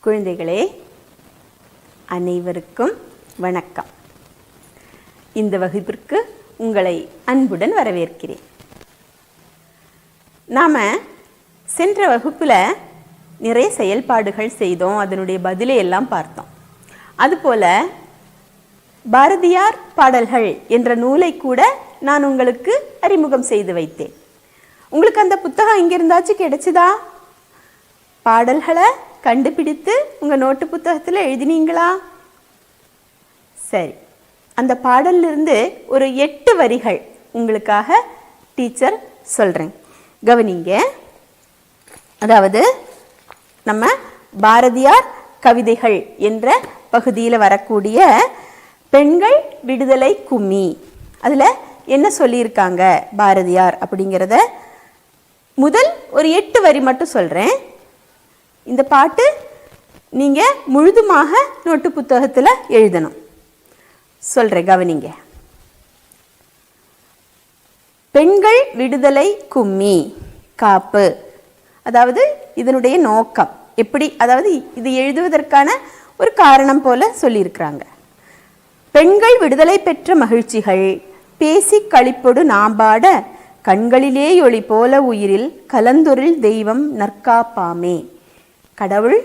குழந்தைகளே, அனைவருக்கும் வணக்கம். இந்த வகுப்பிற்கு உங்களை அன்புடன் வரவேற்கிறேன். நாம் சென்ற வகுப்பில் நிறைய செயல்பாடுகள் செய்தோம், அதனுடைய பதிலை எல்லாம் பார்த்தோம். அதுபோல் பாரதியார் பாடல்கள் என்ற நூலை கூட நான் உங்களுக்கு அறிமுகம் செய்து வைத்தேன். உங்களுக்கு அந்த புத்தகம் எங்கிருந்தாச்சும் கிடைச்சதா? பாடல்களை கண்டுபிடித்து உங்கள் நோட்டு புத்தகத்தில் எழுதினீங்களா? சரி, அந்த பாடலிருந்து ஒரு 8 வரிகள் உங்களுக்காக டீச்சர் சொல்கிறேன், கவனிங்க. அதாவது நம்ம பாரதியார் கவிதைகள் என்ற பகுதியில் வரக்கூடிய பெண்கள் விடுதலை கும்மி, அதில் என்ன சொல்லியிருக்காங்க பாரதியார் அப்படிங்கிறத முதல் ஒரு 8 வரி மட்டும் சொல்கிறேன். இந்த பாட்டு நீங்கள் முழுதுமாக நோட்டு புத்தகத்தில் எழுதணும். சொல்கிறேன், கவனிங்க. பெண்கள் விடுதலை கும்மி காப்பு, அதாவது இதனுடைய நோக்கம் எப்படி, அதாவது இது எழுதுவதற்கான ஒரு காரணம் போல சொல்லியிருக்கிறாங்க. பெண்கள் விடுதலை பெற்ற மகிழ்ச்சிகள் பேசி களிப்பொடு நாம்பாட கண்களிலே ஒளி போல உயிரில் கலந்தொரில் தெய்வம் நற்காப்பாமே. கடவுள்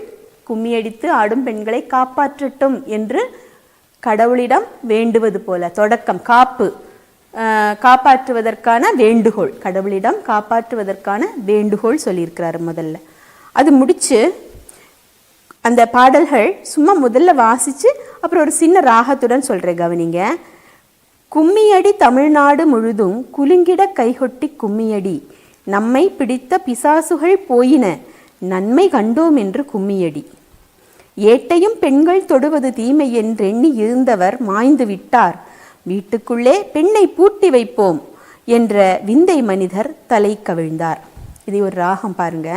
கும்மியடித்து ஆடும் பெண்களை காப்பாற்றட்டும் என்று கடவுளிடம் வேண்டுவது போல தொடக்கம் காப்பு, காப்பாற்றுவதற்கான வேண்டுகோள், கடவுளிடம் காப்பாற்றுவதற்கான வேண்டுகோள் சொல்லியிருக்கிறாரு முதல்ல. அது முடித்து அந்த பாடல்கள் சும்மா முதல்ல வாசித்து அப்புறம் ஒரு சின்ன ராகத்துடன் சொல்கிறேன், கவனிங்க. கும்மியடி தமிழ்நாடு முழுதும் குலுங்கிட கைகொட்டி கும்மியடி நம்மை பிடித்த பிசாசுகள் போயின நன்மை கண்டோம் என்று கும்மியடி. ஏட்டையும் பெண்கள் தொடுவது தீமை என்றெண்ணி இருந்தவர் மாய்ந்து விட்டார், வீட்டுக்குள்ளே பெண்ணை பூட்டி வைப்போம் என்ற விந்தை மனிதர் தலை கவிழ்ந்தார். இது ஒரு ராகம் பாருங்க,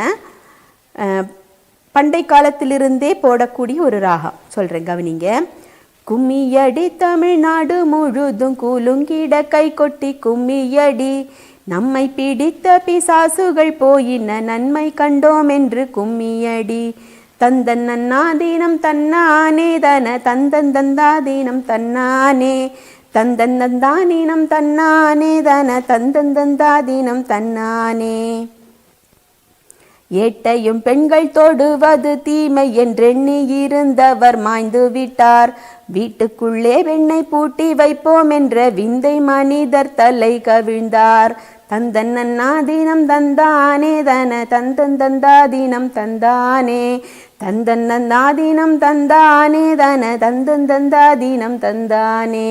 பண்டை காலத்திலிருந்தே போடக்கூடிய ஒரு ராகம். சொல்கிறேன், கவனிங்க. கும்மியடி தமிழ்நாடு முழுதும் குலுங்கிட கை கொட்டி கும்மியடி நம்மை பிடித்த பிசாசுகள் போயின நன்மை கண்டோம் என்று கும்மியடி. தந்தன் நன்னாதீனம் தன்னானே தன தந்தன் தந்தாதீனம் தன்னானே தந்தன் தந்தாதீனம் தன்னானே தன தந்தன் தந்தாதீனம் தன்னானே. ஏட்டையும் பெண்கள் தொடுவது தீமை என்றெண்ணி இருந்தவர் மாய்ந்து விட்டார், வீட்டுக்குள்ளே பெண்ணை பூட்டி வைப்போம் என்ற விந்தை மனிதர் தலை கவிழ்ந்தார். தந்தன் நன்னாதீனம் தந்தானே தன தந்தன் தந்தாதீனம் தந்தானே தந்தன் நன்னாதீனம் தந்தானே தன தந்தன் தந்தாதீனம் தந்தானே.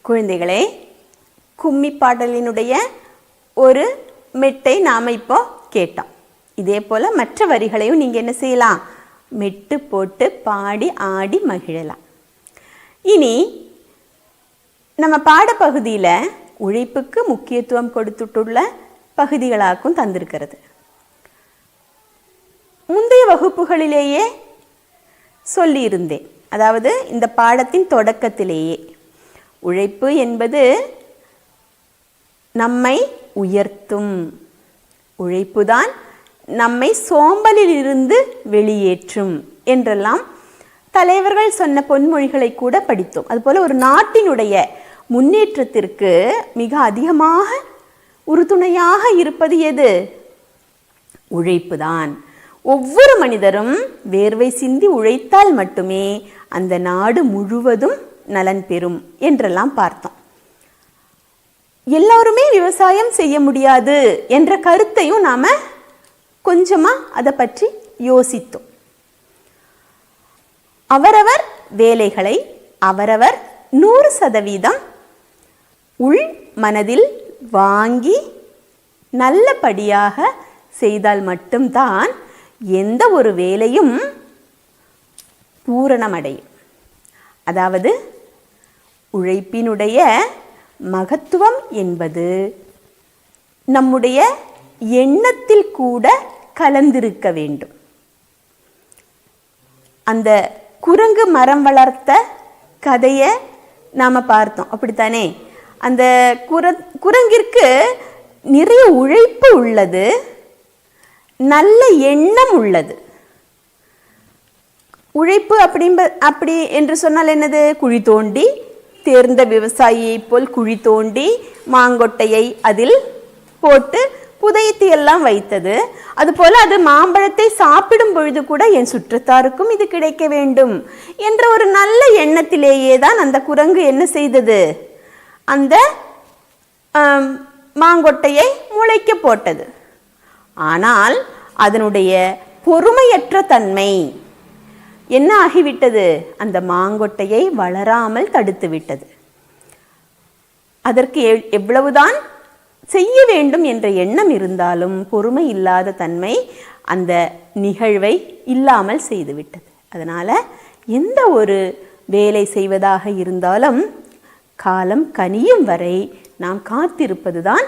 குழந்தைகளே, கும்மி பாடலினுடைய ஒரு மெட்டை நாம் இப்போ கேட்டோம். இதே போல் மற்ற வரிகளையும் நீங்கள் என்ன செய்யலாம், மெட்டு போட்டு பாடி ஆடி மகிழலாம். இனி நம்ம பாடப்பகுதியில் உழைப்புக்கு முக்கியத்துவம் கொடுத்துட்டுள்ள பகுதிகளாக்கும் தந்திருக்கிறது. முந்தைய வகுப்புகளிலேயே சொல்லியிருந்தேன், அதாவது இந்த பாடத்தின் தொடக்கத்திலேயே உழைப்பு என்பது நம்மை உயர்த்தும், உழைப்புதான் நம்மை சோம்பலிலிருந்து வெளியேற்றும் என்றெல்லாம் தலைவர்கள் சொன்ன பொன்மொழிகளை கூட படித்தோம். அதுபோல் ஒரு நாட்டினுடைய முன்னேற்றத்திற்கு மிக அதிகமாக உறுதுணையாக இருப்பது எது? உழைப்புதான். ஒவ்வொரு மனிதரும் வேர்வை சிந்தி உழைத்தால் மட்டுமே அந்த நாடு முழுவதும் நலன் பெறும் என்றெல்லாம் பார்த்தோம். எல்லோருமே விவசாயம் செய்ய முடியாது என்ற கருத்தையும் நாம் கொஞ்சமாக அதை பற்றி யோசித்தோம். அவரவர் வேலைகளை அவரவர் 100% உள் மனதில் வாங்கி நல்லபடியாக செய்தால் மட்டும்தான் எந்த ஒரு வேலையும் பூரணமடையும். அதாவது உழைப்பினுடைய மகத்துவம் என்பது நம்முடைய எண்ணத்தில் கூட கலந்திருக்க வேண்டும். அந்த குரங்கு மரம் வளர்த்த கதையை நாம் பார்த்தோம், அப்படித்தானே? அந்த குரங்கிற்கு நிறைய உழைப்பு உள்ளது, நல்ல எண்ணம் உள்ளது. உழைப்பு அப்படி என்று சொன்னால் என்னது? குழி தோண்டி, தேர்ந்த விவசாயியை போல் குழி தோண்டி மாங்கொட்டையை அதில் போட்டு புதைத்து எல்லாம் வைத்தது. அதுபோல அது மாம்பழத்தை சாப்பிடும் பொழுது கூட என் சுற்றத்தாருக்கும் இது கிடைக்க வேண்டும் என்ற ஒரு நல்ல எண்ணத்திலேயே தான் அந்த குரங்கு என்ன செய்தது? அந்த மாங்கொட்டையை முளைக்க போட்டது. ஆனால் அதனுடைய பொறுமையற்ற தன்மை என்ன ஆகிவிட்டது? அந்த மாங்கொட்டையை வளராமல் தடுத்து விட்டது. அதற்கு எவ்வளவுதான் செய்ய வேண்டும் என்ற எண்ணம் இருந்தாலும் பொறுமை இல்லாத தன்மை அந்த நிகழ்வை இல்லாமல் செய்துவிட்டது. அதனால எந்த ஒரு வேலை செய்வதாக இருந்தாலும் காலம் கனியும் வரை நாம் காத்திருப்பதுதான்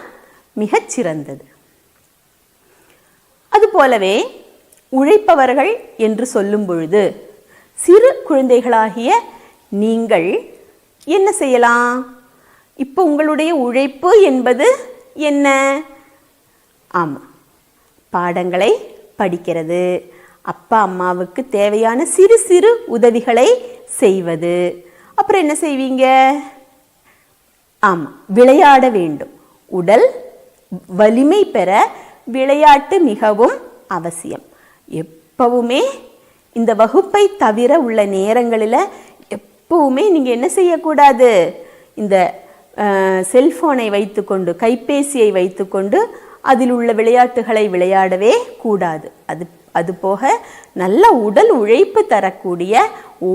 மிகச்சிறந்தது. அதுபோலவே உழைப்பவர்கள் என்று சொல்லும் பொழுது சிறு குழந்தைகளாகிய நீங்கள் என்ன செய்யலாம்? இப்போ உங்களுடைய உழைப்பு என்பது என்ன? ஆமாம், பாடங்களை படிக்கிறது, அப்பா அம்மாவுக்கு தேவையான சிறு சிறு உதவிகளை செய்வது. அப்புறம் என்ன செய்வீங்க? ஆமாம், விளையாட வேண்டும். உடல் வலிமை பெற விளையாட்டு மிகவும் அவசியம். எப்பவுமே இந்த வகுப்பை தவிர உள்ள நேரங்களில் எப்பவுமே நீங்கள் என்ன செய்யக்கூடாது? இந்த செல்போனை வைத்துக்கொண்டு, கைபேசியை வைத்துக்கொண்டு அதில் உள்ள விளையாட்டுகளை விளையாடவே கூடாது. அது போக நல்ல உடல் உழைப்பு தரக்கூடிய,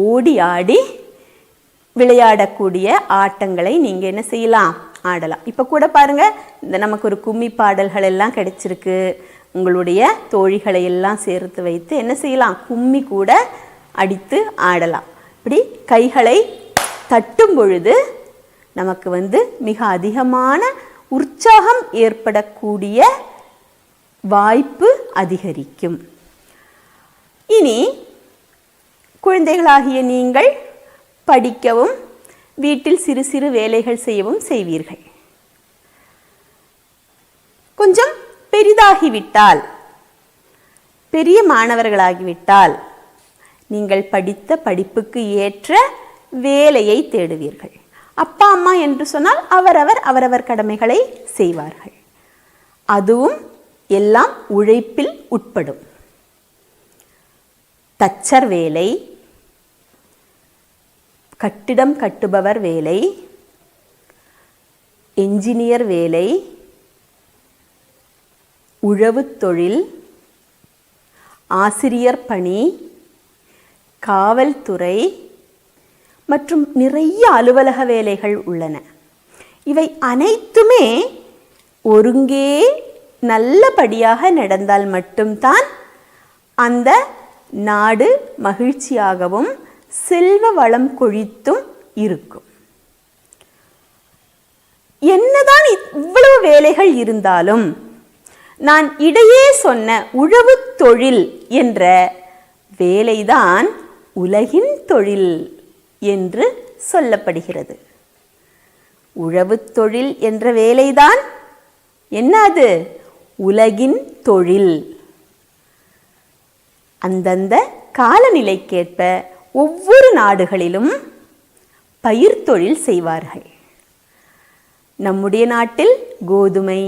ஓடி ஆடி விளையாடக்கூடிய ஆட்டங்களை நீங்கள் என்ன செய்யலாம்? ஆடலாம். இப்போ கூட பாருங்கள், இந்த நமக்கு ஒரு கும்மி பாடல்கள் எல்லாம் கிடைச்சிருக்கு. உங்களுடைய தோழிகளை எல்லாம் சேர்த்து வைத்து என்ன செய்யலாம்? கும்மி கூட அடித்து ஆடலாம். இப்படி கைகளை தட்டும் பொழுது நமக்கு மிக அதிகமான உற்சாகம் ஏற்படக்கூடிய வாய்ப்பு அதிகரிக்கும். இனி குழந்தைகளாகிய நீங்கள் படிக்கவும் வீட்டில் சிறு சிறு வேலைகள் செய்யவும் செய்வீர்கள். கொஞ்சம் பெரிதாகிவிட்டால், பெரிய மாணவர்களாகிவிட்டால் நீங்கள் படித்த படிப்புக்கு ஏற்ற வேலையை தேடுவீர்கள். அப்பா அம்மா என்று சொன்னால் அவரவர் கடமைகளை செய்வார்கள். அதுவும் எல்லாம் உழைப்பில் உட்படும். தச்சர் வேலை, கட்டிடம் கட்டுபவர் வேலை, என்ஜினியர் வேலை, உழவு தொழில், ஆசிரியர் பணி, காவல்துறை மற்றும் நிறைய அலுவலக வேலைகள் உள்ளன. இவை அனைத்துமே ஒருங்கே நல்லபடியாக நடந்தால் மட்டும்தான் அந்த நாடு மகிழ்ச்சியாகவும் செல்வ வளம் கொழித்தும் இருக்கும். என்னதான் இவ்வளவு வேலைகள் இருந்தாலும் நான் இடையே சொன்ன உழவு தொழில் என்ற வேலைதான் உலகின் தொழில் என்று சொல்லப்படுகிறது. உழவு தொழில் என்ற வேலைதான் என்னது? உலகின் தொழில். அந்தந்த காலநிலைக்கேற்ப ஒவ்வொரு நாடுகளிலும் பயிர் தொழில் செய்வார்கள். நம்முடைய நாட்டில் கோதுமை,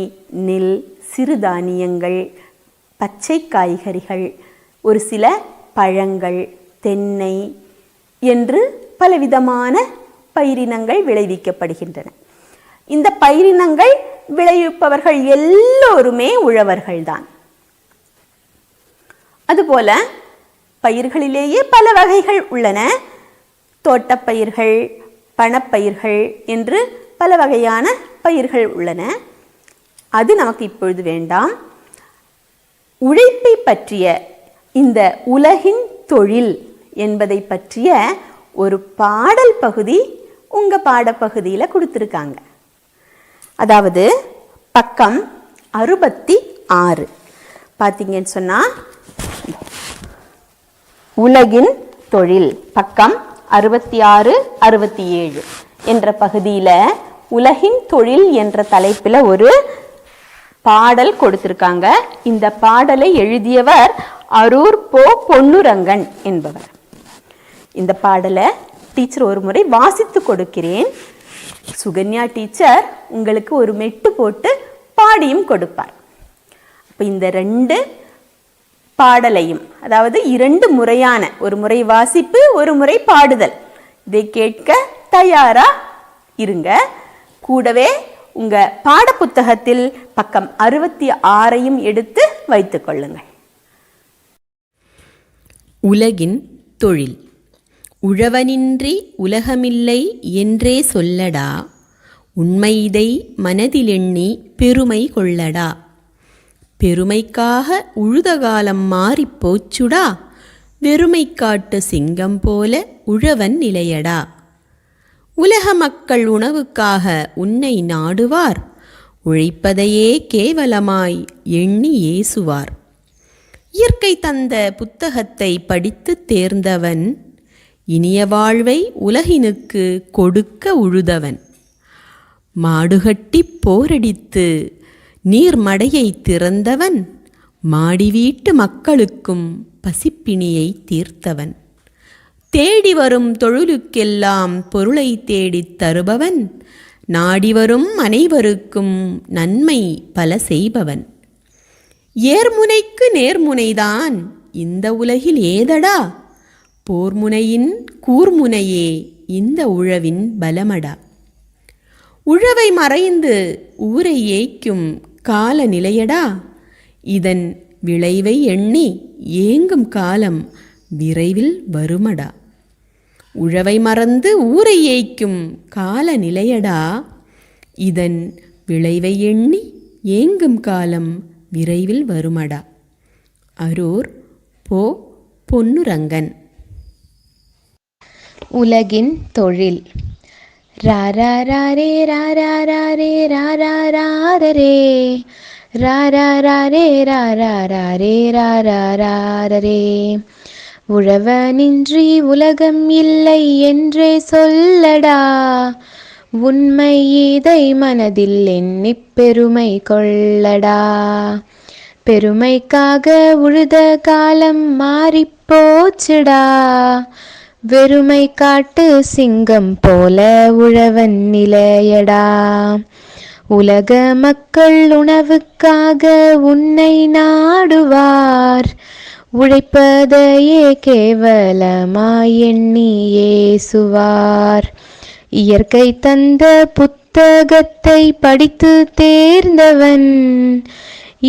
நெல், சிறுதானியங்கள், பச்சை காய்கறிகள், ஒரு சில பழங்கள், தென்னை என்று பலவிதமான பயிரினங்கள் விளைவிக்கப்படுகின்றன. இந்த பயிரினங்கள் விளைவிப்பவர்கள் எல்லோருமே உழவர்கள்தான். அதுபோல பயிர்களிலேயே பல வகைகள் உள்ளன. தோட்டப்பயிர்கள், பணப்பயிர்கள் என்று பல வகையான பயிர்கள் உள்ளன. அது நமக்கு இப்பொழுது வேண்டாம். உழைப்பை பற்றிய, இந்த உலகின் தொழில் என்பதை பற்றிய ஒரு பாடல் பகுதி உங்கள் பாடப்பகுதியில் கொடுத்துருக்காங்க. அதாவது பக்கம் 66 பார்த்தீங்கன்னு சொன்னால், உலகின் தொழில் பக்கம் 66, 67 என்ற பகுதியில் உலகின் தொழில் என்ற தலைப்பில் ஒரு பாடல் கொடுத்திருக்காங்க. இந்த பாடலை எழுதியவர் அரூர் பொன்னுரங்கன் என்பவர். இந்த பாடலை டீச்சர் ஒரு முறை வாசித்து கொடுக்கிறேன். சுகன்யா டீச்சர் உங்களுக்கு ஒரு மெட்டு போட்டு பாடியும் கொடுப்பார். இப்போ இந்த 2 பாடலையும், அதாவது 2 முறையான, ஒரு முறை வாசிப்பு, ஒரு முறை பாடுதல், இதை கேட்க தயாரா இருங்க. கூடவே உங்க பாடப்புத்தகத்தில் பக்கம் 66ஐயும் எடுத்து வைத்துக் கொள்ளுங்கள். உலகின் தொழில். உழவனின்றி உலகமில்லை என்றே சொல்லடா, உண்மை இதை மனதிலெண்ணி பெருமை கொள்ளடா. பெருமைக்காக உழுத காலம் மாறிப் போச்சுடா, வெறுமை காட்டு சிங்கம் போல உழவன் நிலையடா. உலக மக்கள் உணவுக்காக உன்னை நாடுவார், உழைப்பதையே கேவலமாய் எண்ணி ஏசுவார். இயற்கை தந்த புத்தகத்தை படித்து தேர்ந்தவன், இனிய வாழ்வை உலகினுக்கு கொடுக்க உழுதவன். மாடுகட்டி போரடித்து நீர்மடையை திறந்தவன், மாடி வீட்டு மக்களுக்கும் பசிப்பிணியை தீர்த்தவன். தேடி வரும் தொழிலுக்கெல்லாம் பொருளை தேடித் தருபவன், நாடி வரும் அனைவருக்கும் நன்மை பல செய்பவன். ஏர்முனைக்கு நேர்முனைதான் இந்த உலகில் ஏதடா, போர்முனையின் கூர்முனையே இந்த உழவின் பலமடா. உழவை மறைந்து ஊரை ஏய்க்கும் கால நிலையடா, இதன் விளைவை எண்ணி ஏங்கும் காலம் விரைவில் வருமடா. உழவை மறந்து ஊரை ஏய்க்கும் கால நிலையடா, இதன் விளைவை எண்ணி ஏங்கும் காலம் விரைவில் வருமடா. அரூர் போ. பொன்னுரங்கன். உலகின் தொழில். ராரே ராரே ராரே ராரே ராரே. உழவனின்றி உலகம் இல்லை என்றே சொல்லடா, உண்மை இதை மனதில் எண்ணிப் பெருமை கொள்ளடா. பெருமைக்காக உழுத காலம் மாறிப்போச்சுடா, வெறுமை காட்டு சிங்கம் போல உழவன் நிலையடா. உலக மக்கள் உணவுக்காக உன்னை நாடுவார், உழைப்பதையே கேவலமாய் எண்ணி ஏசுவார். இயற்கை தந்த புத்தகத்தை படித்து தேர்ந்தவன்,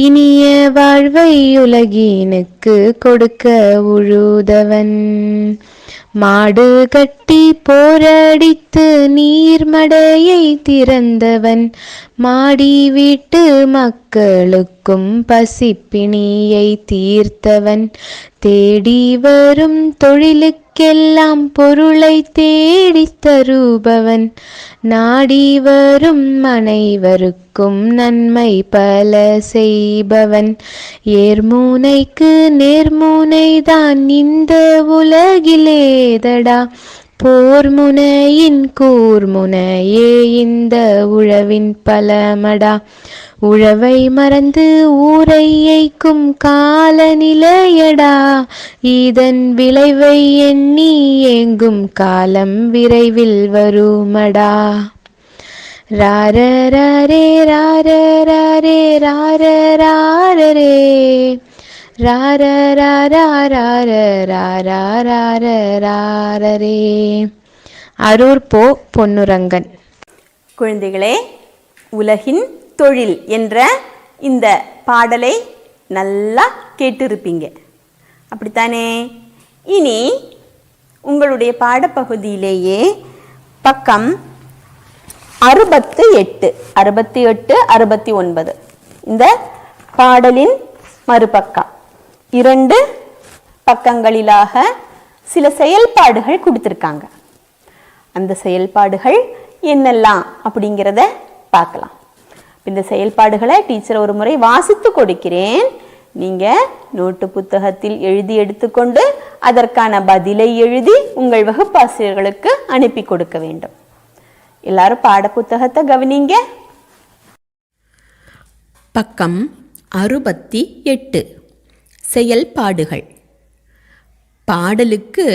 இனிய வாழ்வை உலகினுக்கு கொடுக்க உழுதவன். மாடு கட்டி போரடித்து நீர்மடையை திறந்தவன், மாடி வீட்டு மக்களுக்கும் பசிப்பிணியை தீர்த்தவன். தேடி வரும் தொழிலுக்கெல்லாம் பொருளை தேடித் தருபவன், நாடி வரும் அனைவருக்கும் நன்மை பல செய்பவன். ஏர்முனைக்கு நேர்முனைதான் இந்த உலகிலேதடா, போர்முனையின் கூர்முனையே இந்த உழவின் பலமடா. உழவை மறந்து ஊரை ஏய்க்கும் காலநிலையடா, இதன் விளைவை எண்ணி ஏங்கும் காலம் விரைவில் வருமடா. ராரே ராரே ராரே ராரே ராரே. அரூர் போ. பொன்னுரங்கன். குழந்தைகளே, உலகின் தொழில் என்ற இந்த பாடலை நல்லா கேட்டிருப்பீங்க, அப்படித்தானே? இனி உங்களுடைய பாடப்பகுதியிலேயே பக்கம் 68, 69 இந்த பாடலின் மறுபக்கம் 2 பக்கங்களிலாக சில செயல்பாடுகள் கொடுத்துருக்காங்க. அந்த செயல்பாடுகள் என்னெல்லாம் அப்படிங்கிறத பார்க்கலாம். இந்த செயல்பாடுகளை டீச்சர் ஒரு முறை வாசித்து கொடுக்கிறேன். நீங்கள் நோட்டு புத்தகத்தில் எழுதி எடுத்துக்கொண்டு அதற்கான பதிலை எழுதி உங்கள் வகுப்பாசிரியர்களுக்கு அனுப்பி கொடுக்க வேண்டும். எல்லாரும் பாடப்புத்தகத்தை கவனிங்க. பக்கம் 68. செயல்பாடுகள். பாடலுக்கு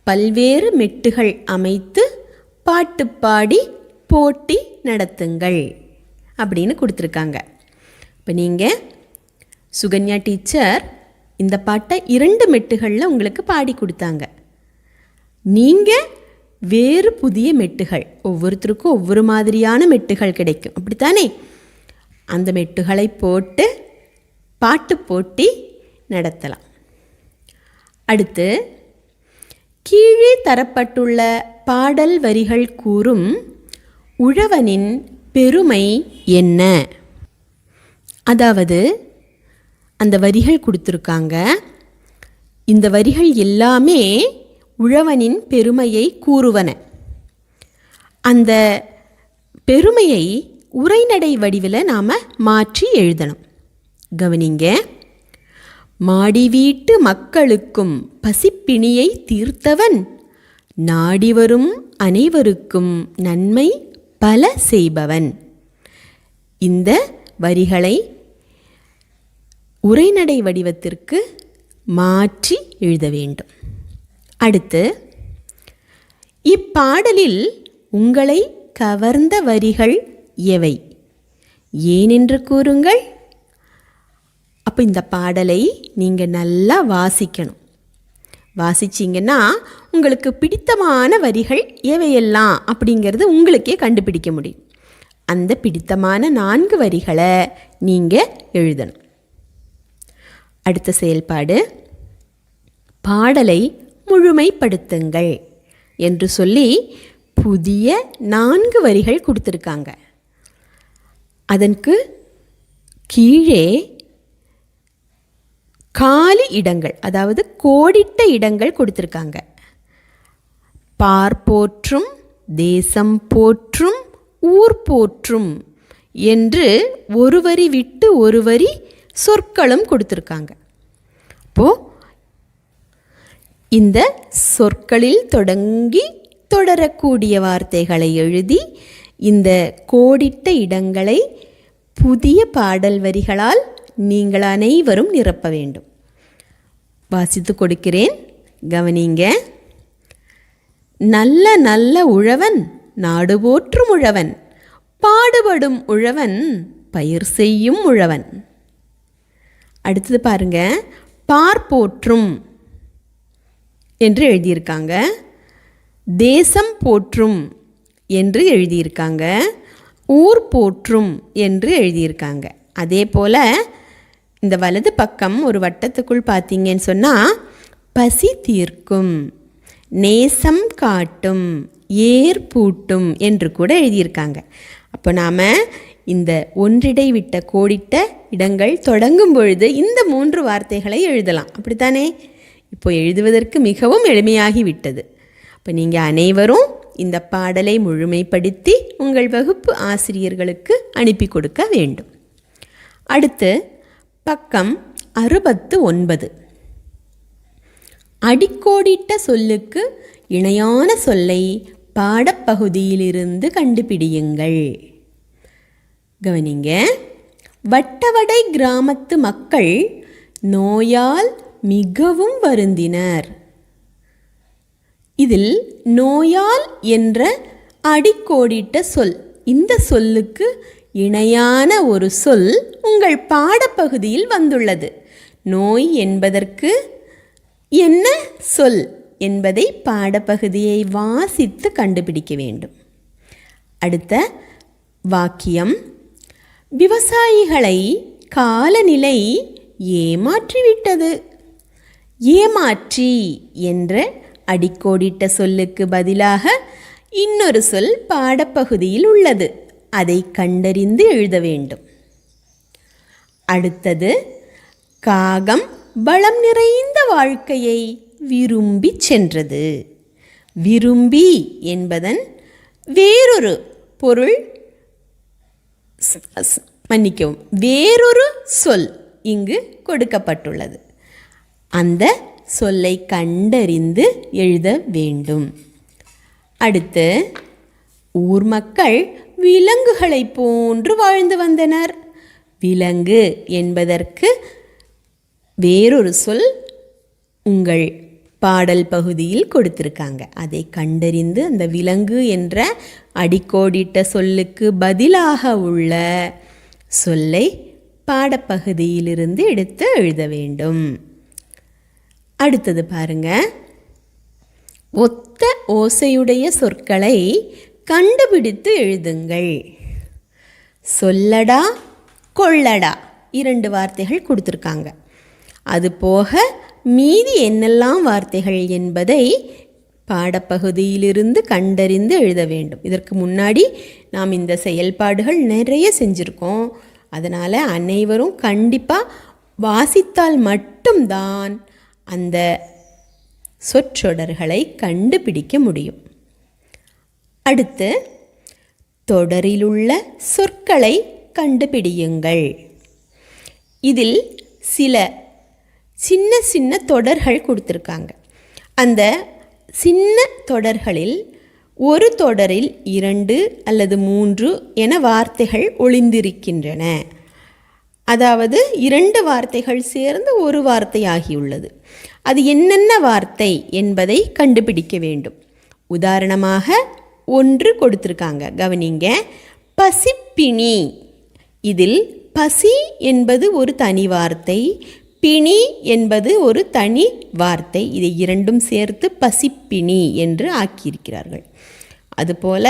பல்வேறு மெட்டுகள் அமைத்து பாட்டு பாடி போட்டி நடத்துங்கள் அப்படின்னு கொடுத்துருக்காங்க. இப்போ நீங்கள் சுகன்யா டீச்சர் இந்த பாட்டை 2 மெட்டுகளில் உங்களுக்கு பாடி கொடுத்தாங்க. நீங்கள் வேறு புதிய மெட்டுகள், ஒவ்வொருத்தருக்கும் ஒவ்வொரு மாதிரியான மெட்டுகள் கிடைக்கும், அப்படித்தானே? அந்த மெட்டுகளை போட்டு பாட்டு போட்டி நடத்தலாம். அடுத்து கீழே தரப்பட்டுள்ள பாடல் வரிகள் கூறும் உழவனின் பெருமை என்ன? அதாவது அந்த வரிகள் கொடுத்துருக்காங்க. இந்த வரிகள் எல்லாமே உழவனின் பெருமையை கூறுவன. அந்த பெருமையை உரைநடை வடிவில் நாம் மாற்றி எழுதணும். கவனிங்க. மாடி வீட்டு மக்களுக்கும் பசிப்பிணியை தீர்த்தவன், நாடி வரும் அனைவருக்கும் நன்மை பல செய்பவன். இந்த வரிகளை உரைநடை வடிவத்திற்கு மாற்றி எழுத வேண்டும். அடுத்து, இப்பாடலில் உங்களை கவர்ந்த வரிகள் எவை? ஏனென்று கூறுங்கள். அப்போ இந்த பாடலை நீங்கள் நல்லா வாசிக்கணும். வாசிச்சிங்கன்னா உங்களுக்கு பிடித்தமான வரிகள் எவையெல்லாம் அப்படிங்கிறது உங்களுக்கே கண்டுபிடிக்க முடியும். அந்த பிடித்தமான 4 வரிகளை நீங்கள் எழுதணும். அடுத்த செயல்பாடு, பாடலை முழுமைப்படுத்துங்கள் என்று சொல்லி புதிய 4 வரிகள் கொடுத்துருக்காங்க. அதற்கு கீழே காலி இடங்கள், அதாவது கோடிட்ட இடங்கள் கொடுத்துருக்காங்க. பார் போற்றும், தேசம் போற்றும், ஊர் போற்றும் என்று ஒரு வரி விட்டு ஒரு வரி சொற்களும் கொடுத்துருக்காங்க. அப்போது இந்த சொற்களில் தொடங்கி தொடரக்கூடிய வார்த்தைகளை எழுதி இந்த கோடிட்ட இடங்களை புதிய பாடல் வரிகளால் நீங்கள் அனைவரும் நிரப்ப வேண்டும். வாசித்து கொடுக்கிறேன், கவனிங்க. நல்ல நல்ல உழவன், நாடு போற்றும் உழவன், பாடுபடும் உழவன், பயிர் செய்யும் உழவன். அடுத்தது பாருங்க, பார் போற்றும் என்று எழுதியிருக்காங்க, தேசம் போற்றும் என்று எழுதியிருக்காங்க, ஊர் போற்றும் என்று எழுதியிருக்காங்க. அதே போல் இந்த வலது பக்கம் ஒரு வட்டத்துக்குள் பார்த்தீங்கன்னு சொன்னால் பசி தீர்க்கும், நேசம் காட்டும், ஏர் பூட்டும் என்று கூட எழுதியிருக்காங்க. அப்போ நாம் இந்த ஒன்றிடை விட்ட கோடிட்ட இடங்கள் தொடங்கும் பொழுது இந்த 3 வார்த்தைகளை எழுதலாம், அப்படித்தானே? இப்போ எழுதுவதற்கு மிகவும் எளிமையாகி விட்டது. இப்போ நீங்கள் அனைவரும் இந்த பாடலை முழுமைப்படுத்தி உங்கள் வகுப்பு ஆசிரியர்களுக்கு அனுப்பி கொடுக்க வேண்டும். அடுத்து பக்கம் 69. அடிக்கோடிட்ட சொல்லுக்கு இணையான சொல்லை பாடப்பகுதியிலிருந்து கண்டுபிடியுங்கள். கவனிங்க. வட்டவடை கிராமத்து மக்கள் நோயால் மிகவும் வருந்தினர். இதில் நோயால் என்ற அடிக்கோடிட்ட சொல், இந்த சொல்லுக்கு இணையான ஒரு சொல் உங்கள் பாடப்பகுதியில் வந்துள்ளது. நோய் என்பதற்கு என்ன சொல் என்பதை பாடப்பகுதியை வாசித்து கண்டுபிடிக்க வேண்டும். அடுத்த வாக்கியம், விவசாயிகளை காலநிலை ஏமாற்றிவிட்டது. ஏமாற்றி என்ற அடிக்கோடிட்ட சொல்லுக்கு பதிலாக இன்னொரு சொல் பாடப்பகுதியில் உள்ளது, அதை கண்டறிந்து எழுத வேண்டும். அடுத்தது, காகம் பலம் நிறைந்த வாழ்க்கையை விரும்பி சென்றது. விரும்பி என்பதன் வேறொரு பொருள், மன்னிக்கவும், வேறொரு சொல் இங்கு கொடுக்கப்பட்டுள்ளது. அந்த சொல்லை கண்டறிந்து எழுத வேண்டும். அடுத்து, ஊர் மக்கள் விலங்குகளைப் போன்று வாழ்ந்து வந்தனர். விலங்கு என்பதற்கு வேறொரு சொல் உங்கள் பாடல் பகுதியில் கொடுத்திருக்காங்க. அதை கண்டறிந்து அந்த விலங்கு என்ற அடிக்கோடிட்ட சொல்லுக்கு பதிலாக உள்ள சொல்லை பாடப்பகுதியிலிருந்து எடுத்து எழுத வேண்டும். அடுத்தது பாருங்க. ஒத்த ஓசையுடைய சொற்களை கண்டுபிடித்து எழுதுங்கள். சொல்லடா, கொள்ளடா 2 வார்த்தைகள் கொடுத்துருக்காங்க. அதுபோக மீதி என்னெல்லாம் வார்த்தைகள் என்பதை பாடப்பகுதியிலிருந்து கண்டறிந்து எழுத வேண்டும். இதற்கு முன்னாடி நாம் இந்த செயல்பாடுகள் நிறைய செஞ்சுருக்கோம். அதனால் அனைவரும் கண்டிப்பாக வாசித்தால் மட்டும்தான் அந்த சொற்றொடர்களை கண்டுபிடிக்க முடியும். அடுத்து தொடரிலுள்ள சொற்களை கண்டுபிடியுங்கள். இதில் சில சின்ன சின்ன தொடர்கள் கொடுத்துருக்காங்க. அந்த சின்ன தொடர்களில் ஒரு தொடரில் 2 அல்லது 3 என வார்த்தைகள் ஒளிந்திருக்கின்றன. அதாவது 2 வார்த்தைகள் சேர்ந்து ஒரு வார்த்தையாகியுள்ளது. அது என்னென்ன வார்த்தை என்பதை கண்டுபிடிக்க வேண்டும். உதாரணமாக 1 கொடுத்துருக்காங்க, கவனிங்க. பசிப்பிணி. இதில் பசி என்பது ஒரு தனி வார்த்தை, பிணி என்பது ஒரு தனி வார்த்தை. இதை 2ம் சேர்த்து பசிப்பிணி என்று ஆக்கியிருக்கிறார்கள். அதுபோல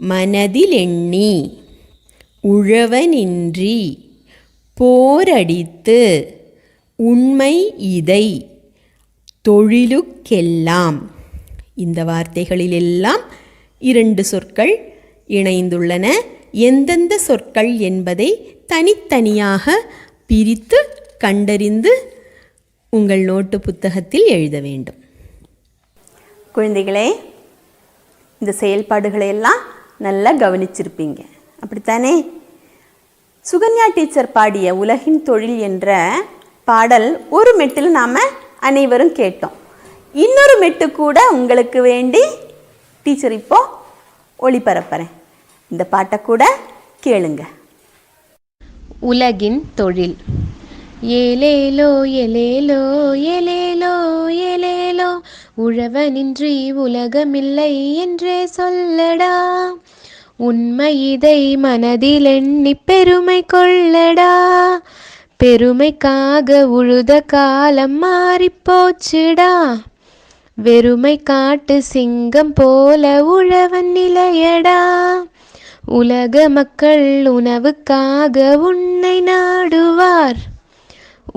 மனதில் எண்ணி, உழவனின்றி, போரடித்து, உண்மை இதை, தொழிலுக்கெல்லாம், இந்த வார்த்தைகளிலெல்லாம் 2 சொற்கள் இணைந்துள்ளன. எந்தெந்த சொற்கள் என்பதை தனித்தனியாக பிரித்து கண்டறிந்து உங்கள் நோட்டு புத்தகத்தில் எழுத வேண்டும். குழந்தைகளே, இந்த செயல்பாடுகளை எல்லாம் நல்லா கவனிச்சிருப்பீங்க, அப்படித்தானே? சுகன்யா டீச்சர் பாடிய உலகின் தொழில் என்ற பாடல் ஒரு மெட்டில் நாம் அனைவரும் கேட்டோம். இன்னொரு மெட்டு கூட உங்களுக்கு வேண்டி டீச்சர் இப்போ ஒளிபரப்புறேன். இந்த பாட்டை கூட கேளுங்க. உலகின் தொழில். ஏலேலோ ஏலேலோ ஏலேலோ ஏலேலோ, உழவனின்றி உலகமில்லை என்றே சொல்லடா. உண்மை இதை மனதில் எண்ணி பெருமை கொள்ளடா. பெருமைக்காக உழுத காலம் மாறிப்போச்சுடா. வெறுமை காட்டு சிங்கம் போல உழவன் நிலையடா. உலக மக்கள் உணவுக்காக உன்னை நாடுவார்.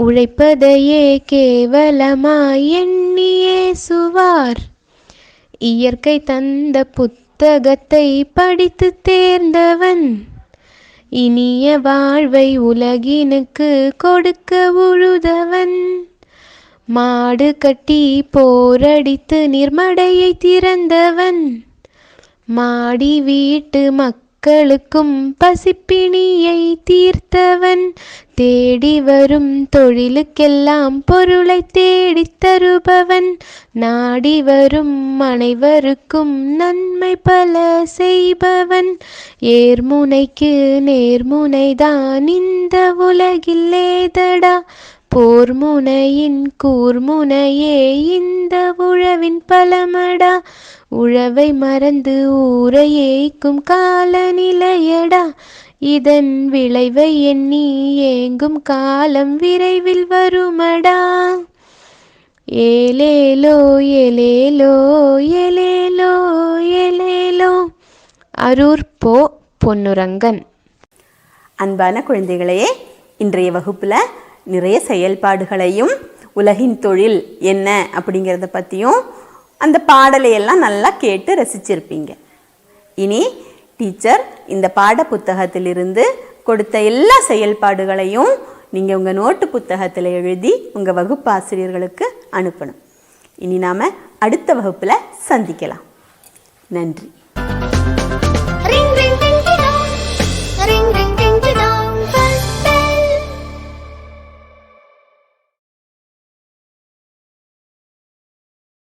உழைப்பதையே கேவலமாய் எண்ணி ஏசுவார். இயற்கை தந்த புத்தகத்தை படித்து தேர்ந்தவன் இனிய வாழ்வை உலகினுக்கு கொடுக்க உழுதவன். மாடு கட்டி போரடித்து நீர்மடையை திறந்தவன். மாடி வீட்டு மக்களுக்கும் பசிப்பிணியை தீர்த்தவன். தேடி வரும் தொழிலுக்கெல்லாம் பொருளை தேடித் தருபவன். நாடி வரும் அனைவருக்கும் நன்மை பல செய்பவன். ஏர்முனைக்கு நேர்முனைதான் இந்த உலகில் ஏதடா. போர்முனையின் கூர்முனையே இந்த உழவின் பலமடா. உழவை மறந்து ஊரை ஏய்க்கும் காலநிலையடா. இதன் விளைவை எண்ணி ஏங்கும் காலம் விரைவில் வருமடா. ஏலேலோ ஏலேலோ ஏலேலோ ஏலேலோ. அரூர் போ. பொன்னுரங்கன். அன்பான குழந்தைகளே, இன்றைய வகுப்பில் நிறைய செயல்பாடுகளையும் உலகின் தொழில் என்ன அப்படிங்கிறத பற்றியும் அந்த பாடலையெல்லாம் நல்லா கேட்டு ரசிச்சிருப்பீங்க. இனி டீச்சர் இந்த பாட புத்தகத்திலிருந்து கொடுத்த எல்லா செயல்பாடுகளையும் நீங்கள் உங்கள் நோட்டு புத்தகத்தில் எழுதி உங்கள் வகுப்பு ஆசிரியர்களுக்கு அனுப்பணும். இனி நாம் அடுத்த வகுப்பில் சந்திக்கலாம். நன்றி.